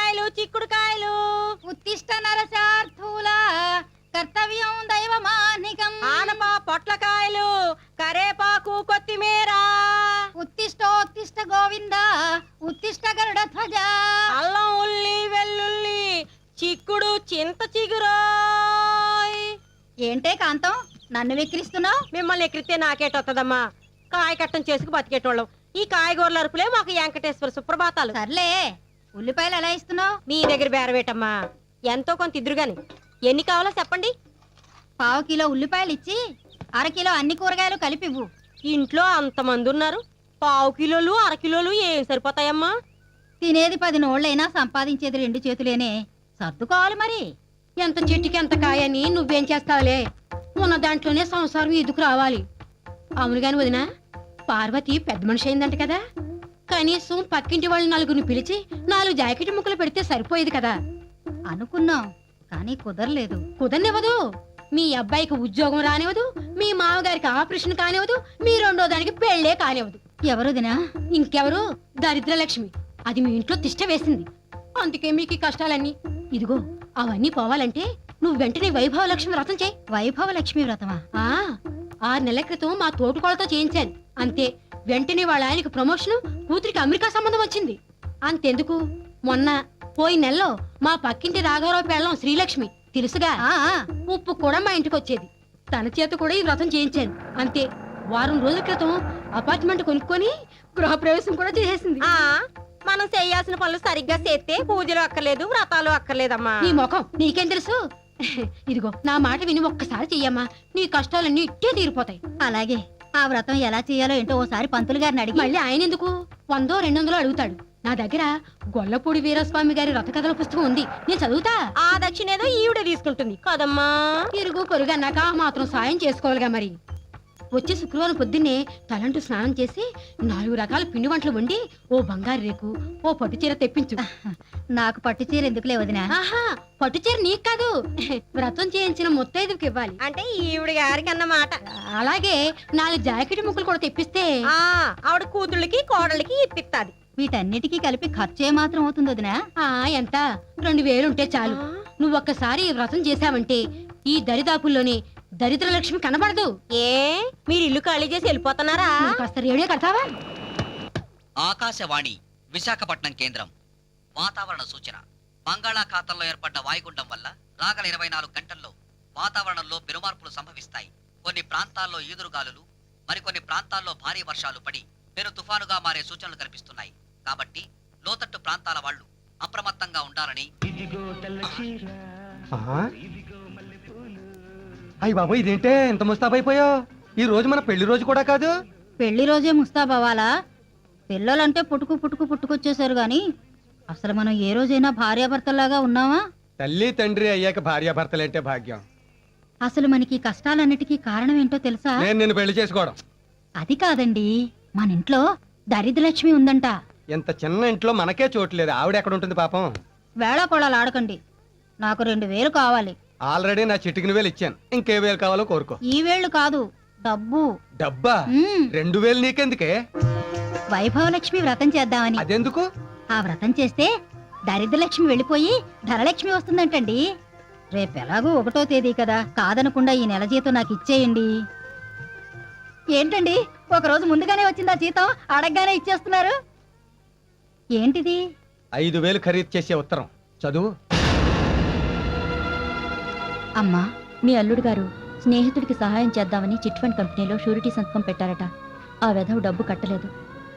కాయలు చిక్కుడుకాయలు. ఉత్తిష్ట నరసార్థూల కర్తవ్యం దైవమానికం. ఆనపా పొట్లకాయలు, కరేపాకు, కొత్తిమీర. ఉత్తిష్టోత్తిష్ట గోవింద ఉత్తిష్ట గరుడ ధ్వజ. అల్లం, ఉల్లి, వెల్లుల్లి, చిక్కుడు, చింత చిగురోయ్. ఏంటే కాంతం నన్ను విక్రిస్తున్నావు? మిమ్మల్ని ఎక్కిరితే నాకేటొత్తదమ్మా. కాయ కట్టం చేసుకు బతికేటోళ్ళం. ఈ కాయగూరల అరుపులే మాకు వెంకటేశ్వర సుప్రభాతాలు. సర్లే, ఉల్లిపాయలు ఎలా ఇస్తున్నావు? మీ దగ్గర బేరవేటమ్మా, ఎంతో కొంత ఇద్దరుగాని. ఎన్ని కావాలో చెప్పండి. 1/2 కిలో ఉల్లిపాయలు ఇచ్చి 1/2 కిలో అన్ని కూరగాయలు కలిపివ్వు. ఇంట్లో అంతమంది ఉన్నారు, 1/2 కిలోలు 1/2 కిలోలు ఏం సరిపోతాయమ్మా? తినేది 10 నోళ్ళైనా సంపాదించేది 2 చేతులేనే, సర్దుకోవాలి మరి. ఎంత చెట్టుకి ఎంత కాయని నువ్వేం చేస్తావులే, ఉన్న దాంట్లోనే సంసారం ఇదుకు రావాలి. అవును గాని వదినా, పార్వతి పెద్ద మనిషి అయిందంట కదా, కనీసం పక్కింటి వాళ్ళు 4 పిలిచి 4 జాకెట్ ముక్కలు పెడితే సరిపోయేది కదా. అనుకున్నాం కానీ కుదరలేదు. కుదరనివ్వదు, మీ అబ్బాయికి ఉద్యోగం రానివ్వదు, మీ మామగారికి ఆపరేషన్ కానివ్వదు, మీ రెండో దానికి పెళ్లే కానివ్వదు. ఎవరుదినా? ఇంకెవరు, దరిద్రలక్ష్మి. అది మీ ఇంట్లో తిష్ట వేసింది, అందుకే మీకు ఈ కష్టాలన్నీ. ఇదిగో అవన్నీ పోవాలంటే నువ్వు వెంటనే వైభవలక్ష్మి వ్రతం చేయి. వైభవలక్ష్మి వ్రతమా? 6 నెలల క్రితం మా తోటికోళ్ళతో చేయించాను, అంతే. వెంటనే వాళ్ళ ఆయనకు ప్రమోషన్, కూతురికి అమెరికా సంబంధం వచ్చింది. అంతెందుకు, మొన్న పోయిన నెలలో మా పక్కింటి రాఘవరావు పెళ్ళం శ్రీలక్ష్మి తెలుసుగా, ఉప్పు కూడా మా ఇంటికి వచ్చేది. తన చేత కూడా ఈ వ్రతం చేయించాను, అంతే. వారం రోజుల క్రితం అపార్ట్మెంట్ కొనుక్కొని గృహప్రవేశం కూడా చేసేసింది. మనం చేయాల్సిన పనులు సరిగ్గా చేస్తే పూజలు అక్కర్లేదు, వ్రతాలు అక్కర్లేదమ్మా. నీ ముఖం నీకేం తెలుసు? ఇదిగో నా మాట విని ఒక్కసారి చెయ్యమ్మా, నీ కష్టాలన్నీ ఇట్టే తీరిపోతాయి. అలాగే. ఆ వ్రతం ఎలా చేయాలో ఏంటో ఓసారి పంతులు గారిని అడిగి. మళ్ళీ ఆయన ఎందుకు 100 200 అడుగుతాడు. నా దగ్గర గొల్లపూడి వీరస్వామి గారి రథ కథల పుస్తకం ఉంది, నేను చదువుతా. ఆ దక్షిణ ఏదో ఈవిడే తీసుకుంటుంది కదమ్మా. ఇరుగు పొరుగు అన్నాక మాత్రం సాయం చేసుకోవాలిగా మరి. వచ్చే శుక్రవారం పొద్దున్నే తలంటూ స్నానం చేసి 4 రకాల పిండి వంటలు వండి ఓ బంగారు రేకు, ఓ పట్టు చీర తెప్పించు. నాకు పట్టు చీర ఎందుకులే వదినా? ఆహా, పట్టు చీర నీకు కాదు, వ్రతం చేయించిన ముత్తైదుకి ఇవ్వాలి. అంటే ఈవిడ గారికి అన్నమాట. అలాగే 4 జాకెట్ ముక్కలు కూడా తెప్పిస్తే ఆవిడ కూతుళ్ళకి కోడళ్ళకి ఇప్పిస్తాది. వీటన్నిటికీ కలిపి ఖర్చు ఏ మాత్రం అవుతుంది వదినా? ఎంత 2000 ఉంటే చాలు. నువ్వు ఒక్కసారి ఈ వ్రతం చేశావంటే ఈ దరిదాపుల్లోనే దరిద్రలక్ష్మి కనబడదు. ఏ మీరు ఇల్లు ఖాళీ చేసి వెళ్ళిపోతున్నారా? కాస్త రేడియో కడతావా? ఆకాశవాణి విశాఖపట్నం కేంద్రం. వాతావరణ సూచన. బంగాళాఖాతంలో ఏర్పడ్డ వాయుగుండం వల్ల రాగల 24 గంటల్లో వాతావరణంలో పెనుమార్పులు సంభవిస్తాయి. కొన్ని ప్రాంతాల్లో ఈదురుగాలులు, మరికొన్ని ప్రాంతాల్లో భారీ వర్షాలు పడి పెను తుఫానుగా మారే సూచనలు కనిపిస్తున్నాయి. కాబట్టి లోతట్టు ప్రాంతాల వాళ్ళు అప్రమత్తంగా ఉండాలని. అయ్య బాబు, ఇదేంటే ఇంత ముస్తాబైపోయావు? ఈ రోజు మన పెళ్లి రోజు కూడా కాదు. పెళ్లి రోజే ముస్తాబవ్వాలా? పిల్లలంటే పుట్టుకొచ్చేసారు గాని అసలు మనం ఏ రోజైనా భార్యాభర్తల్లాగా ఉన్నావా? తల్లి తండ్రి అయ్యాక భార్యాభర్తలంటే భాగ్యం. అసలు మనకి కష్టాలన్నిటికీ కారణం ఏంటో తెలుసా? నేను నిన్ను పెళ్లి చేసుకోవడం. అది కాదండి, మన ఇంట్లో దరిద్రలక్ష్మి ఉందంట. ఇంత చిన్న ఇంట్లో మనకే చోట్లేదు, ఆవిడ ఎక్కడ ఉంటుంది పాపం? వేళాకోళాలు ఆడకండి. నాకు 2000 కావాలి. ఆల్రెడీ నా చిటికిన వేలు ఇచ్చాను, ఇంకే వేలు కావాలో కోరుకో. ఈ వేళ్ళు కాదు, డబ్బు. డబ్బా? 2000 నీకెందుకే? వైభవలక్ష్మి వ్రతం చేద్దామని. అదెందుకు? ఆ వ్రతం చేస్తే దరిద్రలక్ష్మి వెళ్ళిపోయి ధనలక్ష్మి వస్తుందంటండి. రేపెలాగూ 1వ తేదీ కదా, కాదనకుండా ఈ నెల జీతం నాకు ఇచ్చేయండి. ఏంటండి, ఒకరోజు ముందుగానే వచ్చిందా జీతం? అడగగానే ఇచ్చేస్తున్నారు. ఏంటిది? 5000 ఖరీదు చేసే ఉత్తరం చదువు. అమ్మా, మీ అల్లుడు గారు స్నేహితుడికి సహాయం చేద్దామని చిట్ ఫండ్ కంపెనీలో షూరిటీ సంతకం పెట్టారట. ఆ వెధవ డబ్బు కట్టలేదు.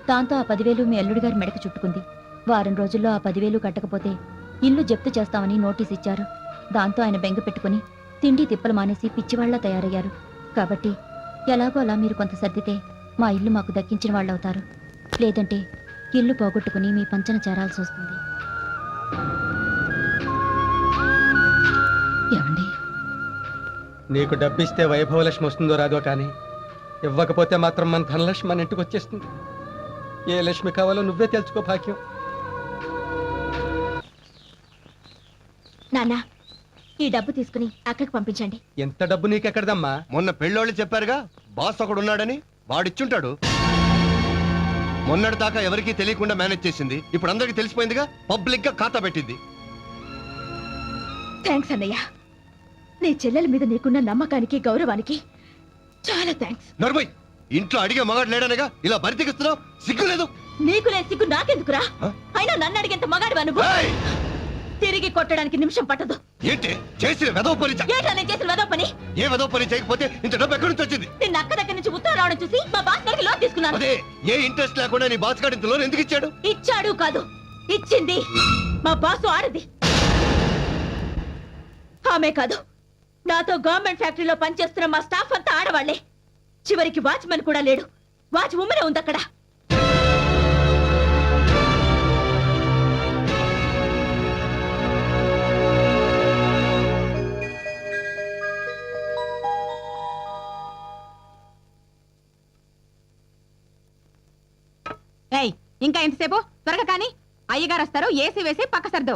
దాంతో ఆ 10,000 మీ అల్లుడి గారి మెడకు చుట్టుకుంది. వారం రోజుల్లో ఆ 10,000 కట్టకపోతే ఇల్లు జప్తు చేస్తామని నోటీస్ ఇచ్చారు. దాంతో ఆయన బెంగ పెట్టుకుని తిండి తిప్పలు మానేసి పిచ్చివాళ్లా తయారయ్యారు. కాబట్టి ఎలాగో అలా మీరు కొంత సర్దితే మా ఇల్లు మాకు దక్కించిన వాళ్ళు అవుతారు. లేదంటే ఇల్లు పోగొట్టుకుని మీ పంచన చేరాల్సి వస్తుంది. ఏమండి, నీకు డబ్బిస్తే వైభవలక్ష్మి వస్తుందో రాదో కానీ ఇవ్వకపోతే మాత్రం మన ధనలక్ష్మి మన ఇంటికి వచ్చేస్తుంది. ఏ లక్ష్మి కావాలో నువ్వే తెలుసుకో భాగ్యం. నాన్న, ఈ డబ్బు తీసుకుని అక్కడికి పంపించండి. ఎంత డబ్బు నీకెక్కడదమ్మా? మొన్న పెళ్ళోళ్ళు చెప్పారుగా, బాస్ ఒకడు ఉన్నాడని, వాడిచ్చుంటాడు. మొన్నటి దాకా ఎవరికీ తెలియకుండా మేనేజ్ చేసింది, ఇప్పుడు అందరికీ తెలిసిపోయిందిగా, పబ్లిక్ గా ఖాతా పెట్టింది. థ్యాంక్స్ అన్నయ్య. నీ చెల్లెల మీద నీకున్న నమ్మకానికి గౌరవానికి చాలా థ్యాంక్స్. నర్మయ్, ఇంట్లో అడిగే మగాడు లేడనగా ఇలా బరితెగిస్తున్నావు? సిగ్గు లేదు? నీకు లేని సిగ్గు నాకెందుకురా? హ? అయినా నన్ను అడిగేంత మగాడివా నువ్వు? ఏయ్! తిరిగి కొట్టడానికి నిమిషం పట్టదు. ఏంటి చేసిన వెదవ పని? ఏటా నేను చేసిన వెదవ పని? ఏ వెదవ పని చేయకపోతే ఇంత డబ్బు ఎక్కడి నుంచి వచ్చింది? నిన్న అక్క దగ్గర నుంచి ఉత్తరం రావడం చూసి మా బాస్ గారికి లోన్ తీసుకున్నాను. అదే, ఏ ఇంట్రెస్ట్ లేకుండా నీ బాస్ గారి ఇంత లోన్ ఎందుకు ఇచ్చాడు? ఇచ్చాడు కాదు, ఇచ్చింది మా బాసు ఆడది. ఆమె కాదు, నాతో గవర్నమెంట్ ఫ్యాక్టరీలో పనిచేస్తున్న మా స్టాఫ్ అంతా ఆడవాళ్లే. చివరికి వాచ్మెన్ కూడా లేడు, వాచ్ ఉమ్మనే ఉంది అక్కడ. ఏయ్, ఇంకా ఎంతసేపు? త్వరగా కానీ అయ్యగారు వస్తారు. ఏసీ వేసి పక్క సర్దు.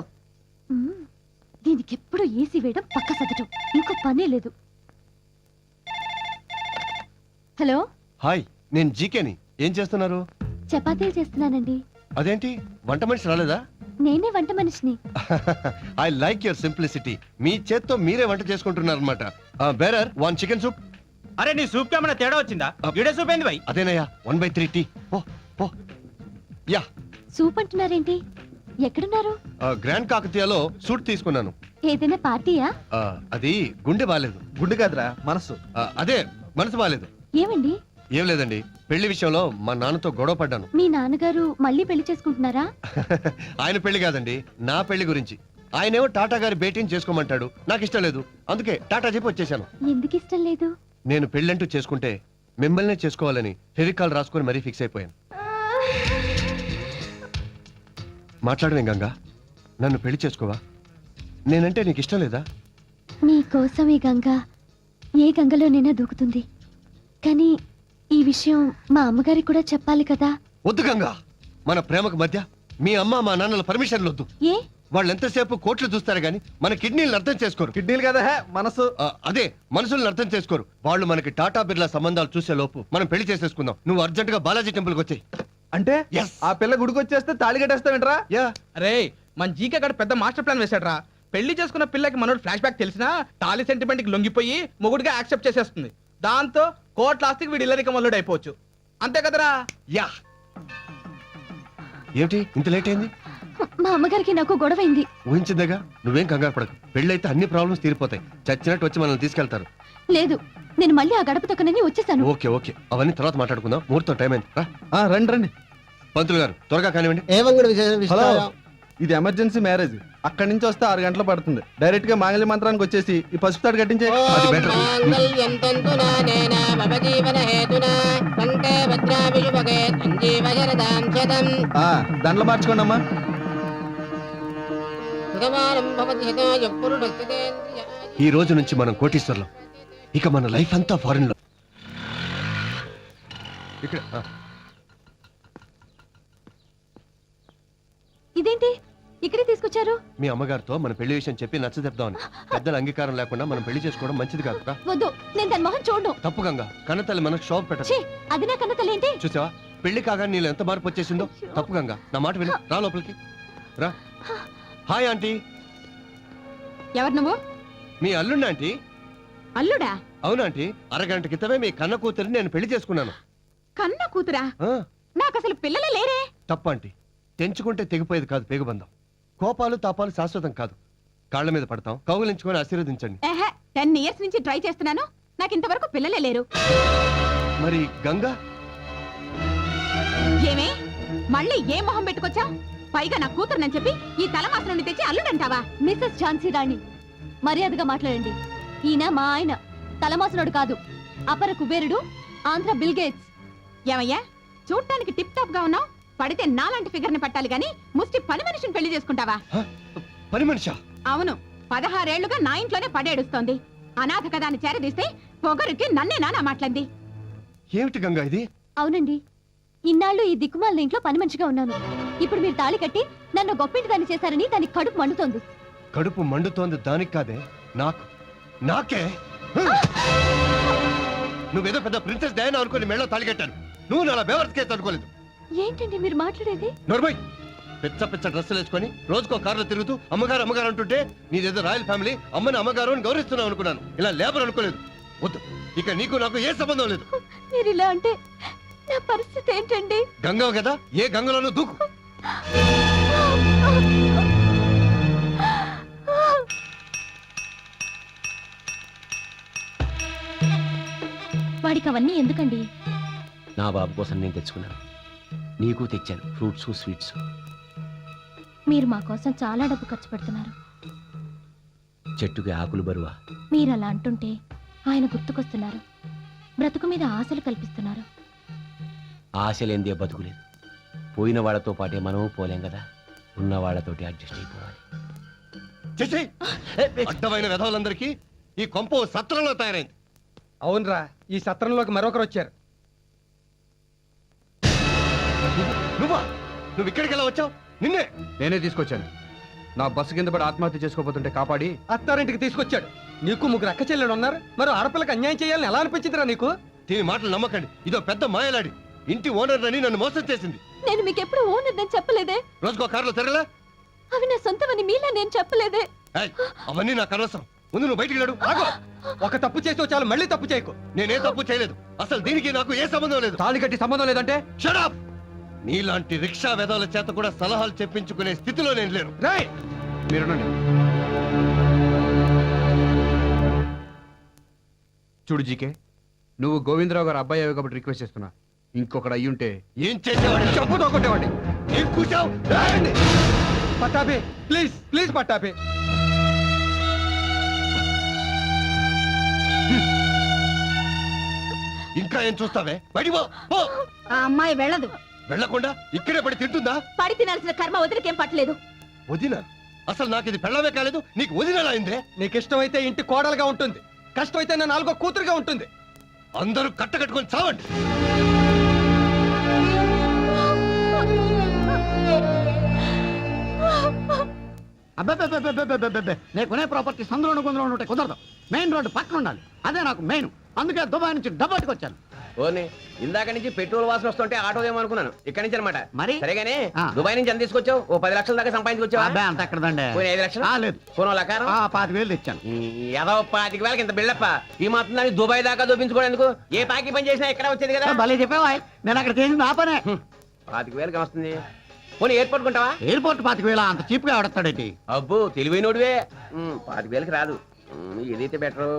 దీనికి ఎప్పుడు ఏసీ వేయడం, పక్క సదటం, ఇంకో పనే లేదు. హలో, హాయ్, నేను జీకేని. ఏం చేస్తున్నారు? చపాతీలు చేస్తున్నానండి. అదేంటి, వంట మనిషి రాలేదా? నేనే వంట మనిషిని. I like your simplicity. మీ చేత్తో మీరే వంట చేసుకుంటున్నారు అనమాట. Bearer 1 chicken soup. అరే, నీ సూప్ కి ఏమైనా తేడా వచ్చిందా? ఈడే సూప్ ఏంది భయ్? అదేనయ్యా, 1/3 టీ. ఓ యా. సూప్ అంటున్నారేంటి? ఎక్కడున్నారు? గ్రాండ్ కాకతీయలో సూట్ తీసుకున్నాను. ఏదైనా పార్టీయా? అది గుండె బాలేదు. గుండె కాదురా, మనసు. అదే, మనసు బాలేదు. ఏమండి? ఏం లేదండి, పెళ్లి విషయంలో మా నాన్నతో గొడవ పడ్డాను. మీ నాన్నగారు మళ్ళీ పెళ్లి చేసుకుంటున్నారా? ఆయన పెళ్లి కాదండి, నా పెళ్లి గురించి. ఆయనేమో టాటా గారి భేటీని చేసుకోమంటాడు. నాకు ఇష్టం లేదు, అందుకే టాటా చెప్పి వచ్చేసాను. ఎందుకు ఇష్టం లేదు? నేను పెళ్ళంటూ చేసుకుంటే మిమ్మల్నే చేసుకోవాలని ఫెవికాల్ రాసుకొని మరీ ఫిక్స్ అయిపోయాను. మాట్లాడవేం గంగా, నన్ను పెళ్లి చేసుకోవా? నేనంటే నీకు ఇష్టం లేదా? నీ కోసం ఈ గంగ ఏ గంగలోనైనా దూకుతుంది. కానీ ఈ విషయం మా అమ్మగారికి కూడా చెప్పాలి కదా. వద్దు గంగా, మన ప్రేమకు మధ్య మీ అమ్మ మా నాన్నల పర్మిషన్లు వద్దు. ఏ? వాళ్ళు ఎంతసేపు కోట్లు చూస్తారు గానీ మన కిడ్నీలను అర్థం చేసుకోరు. కిడ్నీలు కదా, మనసు. అదే, మనుషుల్ని అర్థం చేసుకోరు. వాళ్ళు మనకి టాటా బిర్లా సంబంధాలు చూసే లోపు మనం పెళ్లి చేసేసుకుందాం. నువ్వు అర్జెంట్ గా బాలాజీ టెంపుల్కి వచ్చాయి. అంటే Yes. ఆ పిల్ల గుడికి వచ్చేస్తే తాళి కట్టేస్తావేంట్రా? యా. అరే, మన జీకే గడ పెద్ద మాస్టర్ ప్లాన్ వేసాడ్రా. పెళ్లి చేసుకున్న పిల్లకి మనోడు ఫ్లాష్ బ్యాక్ తెలిసినా తాలి సెంటిమెంట్ కి లొంగిపోయి మొగుడిగా యాక్సెప్ట్ చేసేస్తుంది. దాంతో కోట్ల ఆస్తికి వీడు ఇల్లరిక మల్లుడు అయిపోవచ్చు. అంతే కదరా? యా. ఏమిటి ఇంత లేట్ అయింది? మా అమ్మగారికి నాకు గొడవైంది. ఊహించిందేగా, నువ్వేం కంగారు పడకు. పెళ్ళైతే అన్ని ప్రాబ్లమ్స్ తీరిపోతాయి. చచ్చినట్టు వచ్చి మనల్ని తీసుకెళ్తారు. లేదు, నేను మళ్ళీ ఆ గడప తొక్కనని వచ్చేసాను. ఓకే ఓకే, అవన్నీ తర్వాత మాట్లాడుకుందాం. ముహూర్తం టైం అయింది. రా రండి రండి. పంతులు గారు, త్వరగా కానివ్వండి. హలో, ఇది ఎమర్జెన్సీ మ్యారేజ్. అక్కడి నుంచి వస్తే 6 గంటలు పడుతుంది. డైరెక్ట్ గా మాంగళ్య మంత్రానికి వచ్చేసి ఈ పసుపు తాడు కట్టించే. అది బెటర్. దండలు మార్చుకోండి అమ్మా. ఈ రోజు నుంచి మనం కోటీశ్వర్లం. ఇక మన లైఫ్ అంతా ఫారెన్ లో. ఇక్కడ ఇదేంటి ఇక్కడే తీసుకొచ్చారు? మీ అమ్మగారితో మన పెళ్లి విషయం చెప్పి నచ్చజెప్దామని. పెద్దల అంగీకారం లేకుండా మనం పెళ్లి చేసుకోవడం మంచిది కాదు. వద్దు, నేను దాని మొహం చూడను. తప్పుగంగా, కన్నతల్లి మనకు షాప్ పెట్టదు. ఛీ, అది నా కన్న తల్లి ఏంటి? చూసావా, పెళ్లి కాగా నీళ్ళు ఎంత మార్పు వచ్చేసిందో. తప్పుగంగా, నా మాట విను. రా లోపలికి రా. Hi aunty. ఎవరు నువ్వు? మీ అల్లుండి ఆంటీ. అల్లుడా? అవునాంటీ, అరగంట క్రితమే మీ కన్న కూతురిని నేను పెళ్లి చేసుకున్నాను. కన్న కూతురా? ఆ, నాకు అసలు పిల్లలే లేరే. తప్పు ఆంటీ. తెంచుకుంటే తెగిపోయేది కాదు పేగుబంధం. కోపాలు తాపాలు శాశ్వతం కాదు. కాళ్ళ మీద పడతాం, కౌగులించుకొని ఆశీర్వదించండి. 10 ఇయర్స్ నుంచి ట్రై చేస్తున్నాను, నాకు ఇంతవరకు పిల్లలే లేరు. మరి గంగా? ఏమే, మళ్ళీ ఏ మొహం పెట్టుకొచ్చా? పైగా నా కూతురునని చెప్పి ఈ తలమాస నుండి తెచ్చి అల్లుడంటావా? మిస్సెస్ ఝాన్సీ రాణి, మర్యాదగా మాట్లాడండి. ఈయన మా ఆయన, తలమాసనుడు కాదు, అపర కుబేరుడు, ఆంధ్ర బిల్ గేట్స్. ఏమయ్యా, చూడటానికి టిప్ టాప్ గా ఉన్నావు, పడితే నాలాంటి ఫిగర్ ని పట్టాలి గాని ముష్టి పని మనిషిని పెళ్లి చేసుకుంటావా? పని మనిషా? అవును, 16 ఏళ్లుగా నా ఇంట్లోనే పడేడుస్తోంది. అనాథ కదా అని చేరదీస్తే పొగరుకి నన్నే నానా మాట్లాడింది. ఏమిటి గంగా ఇది? అవునండి, ఇన్నాళ్ళు ఈ దిక్కుమాల ఇంట్లో పని మనిషిగా ఉన్నాను. ఇప్పుడు మీరు తాళి కట్టి నన్ను గొప్పింటి దాన్ని చేశారని దానికి కడుపు మండుతోంది. కడుపు మండుతోంది దానికి కాదే, నాకు. నాకే. నువ్వేదో పెద్ద ప్రిన్సెస్ డయానా అనుకుని మెళ్ళో తాళి కట్టాను. నువ్వు నా బేవర్స్ కేసు అనుకోలేదు. ఏంటండి మీరు మాట్లాడేది? నోర్మయ్, పిచ్చ పిచ్చ డ్రెస్సులు వేసుకొని రోజుకో కారులో తిరుగుతూ అమ్మగారు అమ్మగారు అంటుంటే నీదేదో రాయల్ ఫ్యామిలీ, అమ్మని అమ్మగారు అని గౌరవిస్తున్నావు అనుకున్నాను. ఇలా లేబర్ అనుకోలేదు. వద్దు, ఇక నీకు నాకు ఏ సంబంధం లేదు. మీరు ఇలా అంటే నా పరిస్థితి ఏంటండి? గంగవ కదా, ఏ గంగలోనూ దూకు. వాడికి అవన్నీ ఎందుకండి? నా బాబు కోసం నేను తెచ్చుకున్నాను, నీకు తెచ్చాను ఫ్రూట్స్ స్వీట్స్. మీరు మా కోసం చాలా డబ్బు ఖర్చు పెడుతున్నారు. చెట్టుకి ఆకులు బరువా? మీరు అలా అంటుంటే ఆయన గుర్తుకొస్తున్నారు. బ్రతుకు మీద ఆశలు కల్పిస్తున్నారు. ఆశ లేనిదే బతుకులేదు. పోయిన వాళ్ళతో పాటే మనము పోలేం కదా, ఉన్న వాళ్ళతోటి అడ్జస్ట్ అయిపోవాలి. చేసి అడ్డమైన వెధవులందరికీ ఈ కొంప ఓ సత్రంలో తయారైంది. అవునరా, ఈ సత్రంలోకి మరొకరు వచ్చారు. నువ్వా? నువ్వు ఇక్కడికి ఎలా వచ్చావు? నిన్నే నేనే తీసుకొచ్చాను. నా బస్సు కింద పడి ఆత్మహత్య చేసుకోబోతుంటే కాపాడి అత్తారింటికి తీసుకొచ్చాడు. నీకు ముగ్గురు అక్క చెల్లెలు ఉన్నారు, మరి ఆడపిల్లకి అన్యాయం చేయాలని ఎలా అనిపించిందిరా నీకు? దీని మాటలు నమ్మకండి. ఇదో పెద్ద మాయలాడి. ఇంటి ఓనర్ అని నన్ను మోసం చేసింది. నేను మీకు ఎప్పుడు ఓనర్ నేను చెప్పలేదే. రోజుకో కారులో తిరగలే. అవి నా సొంతమని మీలా నేను చెప్పలేదే. ఏయ్, అవన్నీ నాకు అనవసరం. ముందు నువ్వు బయటికి లేడు. ఆగో, ఒక తప్పు చేసి చాలు, మళ్ళీ తప్పు చేయకు. నేనే తప్పు చేయలేదు. అసలు దీనికి నాకు ఏ సంబంధం లేదు. తాళి కట్టి సంబంధం లేదంటే Shut up! నీలాంటి రిక్షా వెధవుల చేత కూడా సలహాలు చెప్పించుకునే స్థితిలో నేను లేను. రేయ్ మీరునండి. చూడు జీకే, నువ్వు గోవిందరావు గారు అబ్బాయి అయ్యావు కాబట్టి రిక్వెస్ట్ చేస్తున్నా. ఇంకొకటి అయ్యుంటే ఏం చేసేవాడు? చెప్పుతో కొట్టేవాడి. ఏం కూర్చావు? పట్టాపే, ప్లీజ్ ప్లీజ్ పట్టాపే. ఇంకా ఏం చూస్తావే? బయటికి పో, పో. ఆ అమ్మాయి వెళ్ళదు. వెళ్ళకుండా ఇక్కడే పడి తింటుందా? పడి తినాల్సిన కర్మ వదిలికేం పట్టలేదు. వదిన? అసలు నాకు ఇది పెళ్ళమే కాలేదు, నీకు వదినలా అయిందే? నీకు ఇష్టమైతే ఇంటి కోడలుగా ఉంటుంది, కష్టమైతే నా 4గో కూతురుగా ఉంటుంది. అందరూ కట్టకట్టుకొని చావండి. అబ్బే నేను కొనే ప్రాపర్టీ సందులో కొందరు ఉంటే కుదరదు. మెయిన్ రోడ్డు పక్కన ఉండాలి. అదే నాకు మెయిన్. అందుకే దుబాయ్ నుంచి డబ్బట్టుకొచ్చాను. ఓని ఇందాక నుంచి పెట్రోల్ వాసన వస్తుంటే ఆటో ఏమనుకున్నాను, ఇక్కడి నుంచి అనమాట. మరి? సరేగానే ఆ. దుబాయ్ నుంచి ఎంత తీసుకొచ్చావు? ఓ 10 లక్షల దాకా సంపాదించుకొచ్చావా? అబ్బాయి అంత ఎక్కడదండి. పోయిన 5 లక్షలు? లేదు. పోనో లకారం? 25,000 తెచ్చాను. ఏదో 25,000 ఇంత బిల్డప్ప. ఈ మాత్రం దాన్ని దుబాయ్ దాకా చూపించుకోవడానికి ఏ పాకి పని చేసినా ఇక్కడ వచ్చేది కదా. భలే చెప్పావా? నేను అక్కడ చేసింది నా పనే. 25,000 వస్తుంది. పోనీ ఎయిర్పోర్ట్ కొంటావా? ఎయిర్పోర్ట్ 25,000 అంత చీప్ గా ఆడతాడేంటి? అబ్బో తెలివైనోడివే. 25,000కి రాదు. ఏదైతే బెటర్.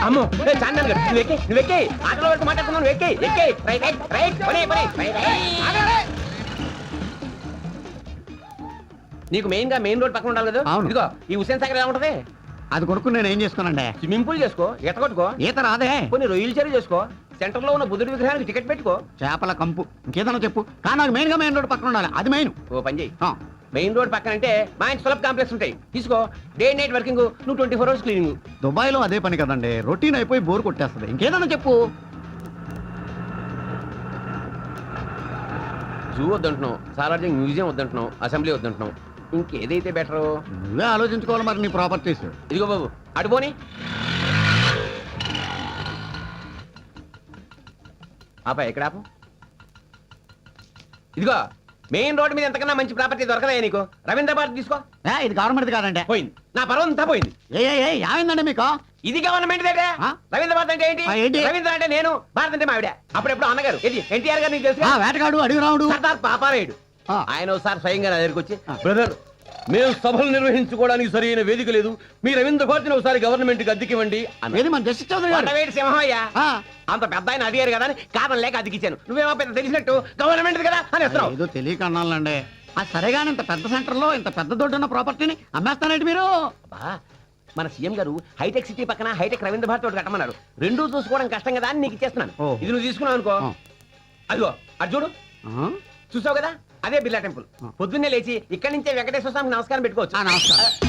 అమ్మో చాందన్ గారు, నువ్వు ఎక్కి ఆటోలో వరకు మాట్లాడుతున్నావు. నువ్వు ఎక్కి రైట్ రైట్ రైట్ పని పని రైట్. నీకు మెయిన్ గా మెయిన్ రోడ్ పక్కన ఉండాలి కదా. అవును. ఇదిగో ఈ హుసేన్ సాగర్ ఎలా ఉంటది? అది కొనుక్కుని నేను ఏం చేసుకోనండి? స్విమ్మింగ్ పూల్ చేసుకో, ఈత కొట్టుకో, ఈత రాదే. కొన్ని రొయ్యలు చెరువు చేసుకో, సెంటర్ లో ఉన్న బుద్ధుడి విగ్రహానికి టికెట్ పెట్టుకో. చేపల కంపు ఇంకేదన్నా చెప్పు. కానీ నాకు మెయిన్ గా మెయిన్ రోడ్ పక్కన ఉండాలి. అది మెయిన్. ఓ పని చెయ్యి, మెయిన్ రోడ్ పక్కన అంటే మంచి సులభ కాంప్లెక్స్ ఉంటాయి. తీసుకో, డే నైట్ వర్కింగ్, నువ్వు 24 hours క్లీనింగ్. దుబాయ్ లో అదే పని కదండి. రొటీన్ అయిపోయి బోర్ కొట్టేస్తుంది. ఇంకేదన్నా చెప్పు. జూ వద్దంటున్నావు, సాలార్జింగ్ మ్యూజియం వద్దంటున్నావు, అసెంబ్లీ వద్దంటున్నావు. ఇంకేదైతే బెటరు? నువ్వే ఆలోచించుకోవాలి మరి నీ ప్రాపర్టీస్. ఇదిగో బాబు అడుపోని ఆపా, ఎక్కడ ఆపు? ఇదిగో మెయిన్ రోడ్ మీద ఎంతకన్నా మంచి ప్రాపర్టీ దొరకదా నీకు? రవీంద్ర భారత్ తీసుకో. ఇది గవర్నమెంట్ కాదండి. పోయింది, నా పర్వం అంతా పోయింది. ఏమైందండి మీకు? ఇది గవర్నమెంట్ దగ్గర. ఆ? రవీంద్ర భారత్ అంటే ఏంటి? ఏంటి? రవీంద్ర అంటే నేను, భారత్ అంటే మావిడ. అప్పుడెప్పుడు అన్నగారు ఇది ఎన్టీఆర్ గారు, నీకు తెలుసు కదా? వేటగాడు అడిగి రావుడు. సర్దార్ పాపారాయుడు. ఆ. ఆయన ఒకసారి స్వయంగా నా దగ్గరికి వచ్చి, బ్రదర్ మేము సభలు నిర్వహించుకోవడానికి సరైన వేదిక లేదు, మీ రవీంద్ర భారతిని ఒకసారి గవర్నమెంట్ కి అద్దెకివ్వండి అన్నాడు. ఏది మన జస్టిస్ చౌదరి గారు? కొండవేటి సింహయ్య. ఆ. అంత పెద్ద ఆయన అడిగారు కదా అని కారణం లేక అద్దెకిచ్చాను. నువ్వేమో పెద్ద తెలిసినట్టు గవర్నమెంట్ కదా అని వస్తున్నావు. ఏదో తెలియక అన్నాలండి. సరేగాని ఇంత పెద్ద సెంటర్ లో ఇంత పెద్ద దొడ్డున్న ప్రాపర్టీని అమ్మేస్తానండి మీరు? అబ్బా, మన సీఎం గారు హైటెక్ సిటీ పక్కన హైటెక్ రవీంద్ర భారతి ఒకటి కట్టమన్నారు. రెండూ చూసుకోవడం కష్టం కదా అని నీకు ఇచ్చేస్తున్నాను. ఓ. ఇది నువ్వు తీసుకున్నావు అనుకో, ఆ. అదిగో అది చూడు, చూసావు కదా, అదే బిర్లా టెంపుల్. పొద్దున్నే లేచి ఇక్కడి నుంచే వెంకటేశ్వర స్వామికి నమస్కారం పెట్టుకోవచ్చు. నమస్కారం.